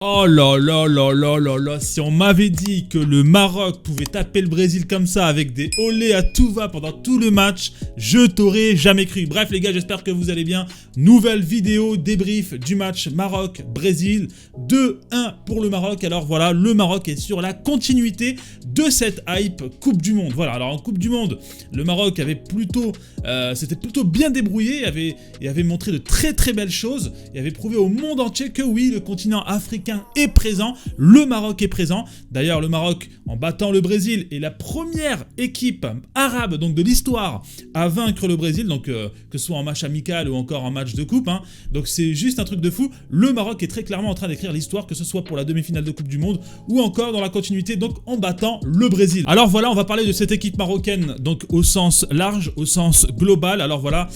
Oh là là là là là là, si on m'avait dit que le Maroc pouvait taper le Brésil comme ça avec des olés à tout va pendant tout le match, je t'aurais jamais cru. Bref les gars, j'espère que vous allez bien. Nouvelle vidéo débrief du match Maroc-Brésil, 2-1 pour le Maroc. Alors voilà, le Maroc est sur la continuité de cette hype Coupe du Monde. Voilà, alors en Coupe du Monde, le Maroc avait s'était plutôt bien débrouillé et avait montré de très très belles choses et avait prouvé au monde entier que oui, le continent africain est présent, le Maroc est présent. D'ailleurs, le Maroc, en battant le Brésil, est la première équipe arabe donc de l'histoire à vaincre le Brésil, donc que ce soit en match amical ou encore en match de coupe. Hein. Donc c'est juste un truc de fou. Le Maroc est très clairement en train d'écrire l'histoire, que ce soit pour la demi-finale de Coupe du Monde ou encore dans la continuité, donc en battant le Brésil. Alors voilà, on va parler de cette équipe marocaine donc au sens large, au sens global. Alors voilà,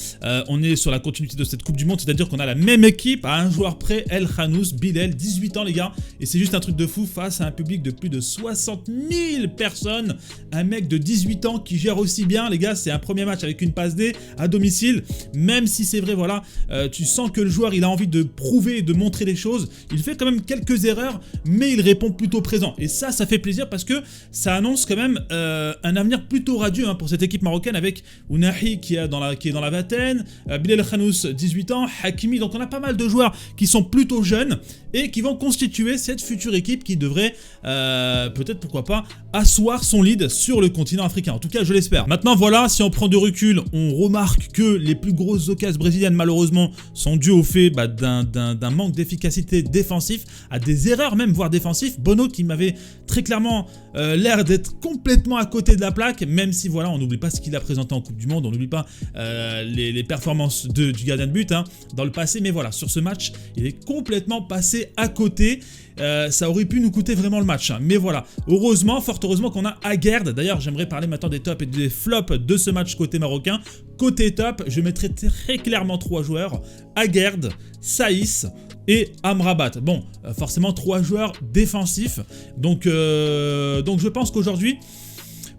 on est sur la continuité de cette Coupe du Monde, c'est-à-dire qu'on a la même équipe à un joueur près, El Khanous Bilel, 18 ans les gars, et c'est juste un truc de fou face à un public de plus de 60 000 personnes, un mec de 18 ans qui gère aussi bien les gars. C'est un premier match avec une passe D à domicile, même si c'est vrai voilà, tu sens que le joueur il a envie de prouver et de montrer les choses, il fait quand même quelques erreurs mais il répond plutôt présent, et ça fait plaisir parce que ça annonce quand même un avenir plutôt radieux hein, pour cette équipe marocaine, avec Ounahi qui est dans la vingtaine, Bilal Khanous 18 ans, Hakimi, donc on a pas mal de joueurs qui sont plutôt jeunes et qui vont constituer cette future équipe qui devrait peut-être pourquoi pas asseoir son lead sur le continent africain. En tout cas je l'espère. Maintenant voilà, si on prend du recul, on remarque que les plus grosses occasions brésiliennes malheureusement sont dues au fait d'un manque d'efficacité défensif, à des erreurs même voire défensives. Bono qui m'avait très clairement l'air d'être complètement à côté de la plaque, même si voilà, on n'oublie pas ce qu'il a présenté en Coupe du Monde, on n'oublie pas les performances du gardien de but hein, dans le passé, mais voilà, sur ce match il est complètement passé à côté. Ça aurait pu nous coûter vraiment le match hein. Mais voilà, heureusement, fort heureusement qu'on a Aguerd. D'ailleurs j'aimerais parler maintenant des tops et des flops de ce match côté marocain. Côté top, je mettrai très clairement 3 joueurs, Aguerd, Saïs et Amrabat. Bon, forcément 3 joueurs défensifs. Donc je pense qu'aujourd'hui,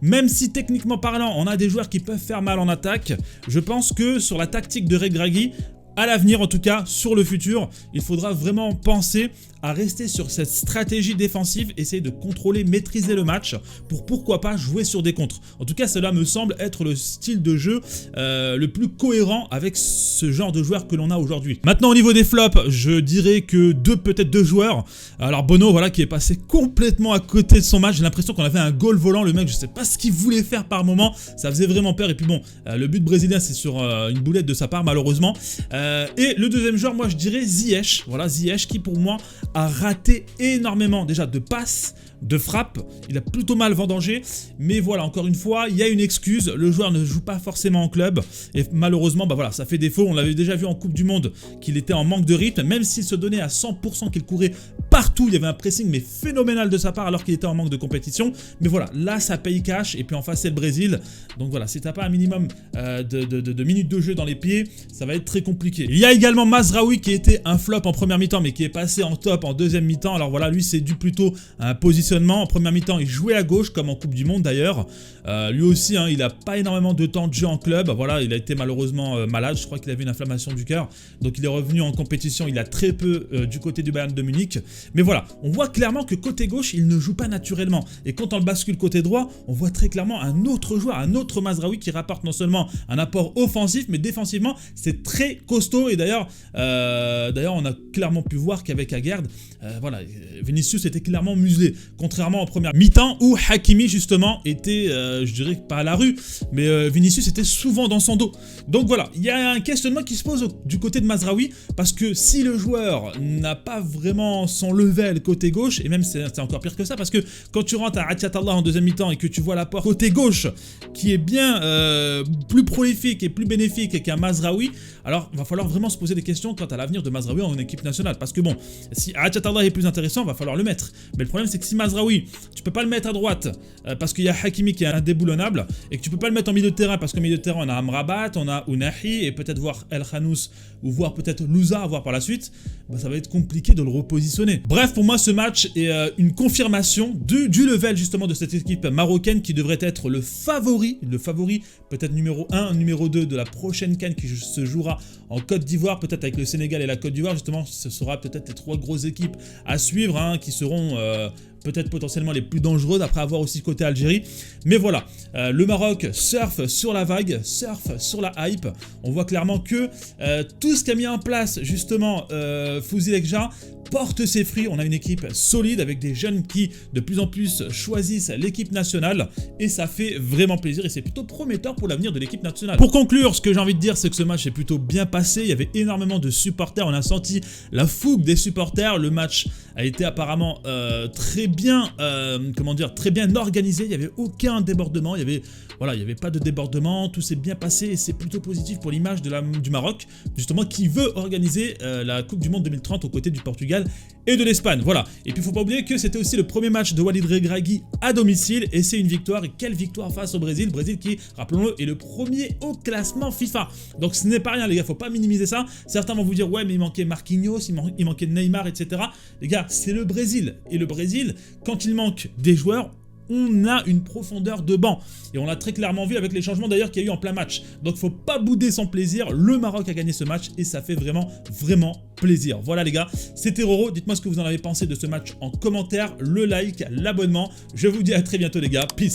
même si techniquement parlant on a des joueurs qui peuvent faire mal en attaque, je pense que sur la tactique de Regragui, à l'avenir en tout cas, sur le futur, il faudra vraiment penser à rester sur cette stratégie défensive, essayer de contrôler, maîtriser le match pour pourquoi pas jouer sur des contres. En tout cas, cela me semble être le style de jeu le plus cohérent avec ce genre de joueurs que l'on a aujourd'hui. Maintenant, au niveau des flops, je dirais que peut-être deux joueurs. Alors Bono, voilà, qui est passé complètement à côté de son match. J'ai l'impression qu'on avait un goal volant. Le mec, je sais pas ce qu'il voulait faire par moment. Ça faisait vraiment peur. Et puis bon, le but brésilien, c'est sur une boulette de sa part, malheureusement. Et le deuxième joueur, moi, je dirais Ziyech. Voilà, Ziyech qui, pour moi, a raté énormément déjà de passes, de frappes. Il a plutôt mal vendangé, mais voilà, encore une fois, il y a une excuse. Le joueur ne joue pas forcément en club et malheureusement, bah voilà, ça fait défaut. On l'avait déjà vu en Coupe du Monde qu'il était en manque de rythme, même s'il se donnait à 100%, qu'il courait partout. Il y avait un pressing mais phénoménal de sa part alors qu'il était en manque de compétition. Mais voilà, là, ça paye cash. Et puis en face, c'est le Brésil. Donc voilà, si t'as pas un minimum de minutes de jeu dans les pieds, ça va être très compliqué. Il y a également Mazraoui qui était un flop en première mi-temps, mais qui est passé en top en deuxième mi-temps. Alors voilà, lui, c'est dû plutôt à un positionnement. En première mi-temps, il jouait à gauche, comme en Coupe du Monde d'ailleurs. Lui aussi, hein, il n'a pas énormément de temps de jeu en club. Voilà, il a été malheureusement malade. Je crois qu'il avait une inflammation du cœur. Donc il est revenu en compétition. Il a très peu du côté du Bayern de Munich. Mais voilà, on voit clairement que côté gauche, il ne joue pas naturellement. Et quand on le bascule côté droit, on voit très clairement un autre joueur, un autre Mazraoui qui rapporte non seulement un apport offensif, mais défensivement, c'est très costaud. Et d'ailleurs, on a clairement pu voir qu'avec Aguerd, voilà, Vinicius était clairement muselé. Contrairement en première mi-temps où Hakimi justement était, je dirais pas à la rue, mais Vinicius était souvent dans son dos. Donc voilà, il y a un questionnement qui se pose du côté de Mazraoui, parce que si le joueur n'a pas vraiment son level côté gauche, et même c'est encore pire que ça, parce que quand tu rentres à Atiatallah en deuxième mi-temps et que tu vois l'apport côté gauche qui est bien plus prolifique et plus bénéfique qu'un Mazraoui, alors il va falloir vraiment se poser des questions quant à l'avenir de Mazraoui en équipe nationale, parce que bon, si Atiatallah est plus intéressant, il va falloir le mettre. Mais le problème c'est que si Mazraoui, tu peux pas le mettre à droite parce qu'il y a Hakimi qui est indéboulonnable, et que tu peux pas le mettre en milieu de terrain parce qu'au milieu de terrain on a Amrabat, on a Ounahi et peut-être voir El Khanous ou voir peut-être Louza à voir par la suite, bah, ça va être compliqué de le repositionner. donné. Bref, pour moi, ce match est une confirmation du level justement de cette équipe marocaine qui devrait être le favori peut-être numéro 1, numéro 2 de la prochaine CAN qui se jouera en Côte d'Ivoire, peut-être avec le Sénégal et la Côte d'Ivoire. Justement, ce sera peut-être les 3 grosses équipes à suivre, hein, qui seront peut-être potentiellement les plus dangereuses, après avoir aussi côté Algérie. Mais voilà, le Maroc surfe sur la vague, surfe sur la hype. On voit clairement que tout ce qu'a mis en place justement Fouzi Lekja porte ses fruits. On a une équipe solide avec des jeunes qui de plus en plus choisissent l'équipe nationale et ça fait vraiment plaisir et c'est plutôt prometteur pour l'avenir de l'équipe nationale. Pour conclure, ce que j'ai envie de dire, c'est que ce match est plutôt bien passé. Il y avait énormément de supporters, on a senti la fougue des supporters. Le match a été apparemment très bien, très bien organisé. Il n'y avait aucun débordement, il n'y avait pas de débordement, tout s'est bien passé et c'est plutôt positif pour l'image du Maroc, justement, qui veut organiser la Coupe du Monde 2030 aux côtés du Portugal et de l'Espagne. Voilà. Et puis il ne faut pas oublier que c'était aussi le premier match de Walid Regragui à domicile et c'est une victoire. Et quelle victoire face au Brésil. Brésil qui, rappelons-le, est le premier au classement FIFA. Donc ce n'est pas rien les gars, il ne faut pas minimiser ça. Certains vont vous dire ouais mais il manquait Marquinhos, il manquait Neymar, etc. Les gars, c'est le Brésil. Et le Brésil, quand il manque des joueurs, on a une profondeur de banc. Et on l'a très clairement vu avec les changements d'ailleurs qu'il y a eu en plein match. Donc faut pas bouder son plaisir. Le Maroc a gagné ce match et ça fait vraiment, vraiment plaisir. Voilà les gars, c'était Roro. Dites-moi ce que vous en avez pensé de ce match en commentaire, le like, l'abonnement. Je vous dis à très bientôt les gars. Peace.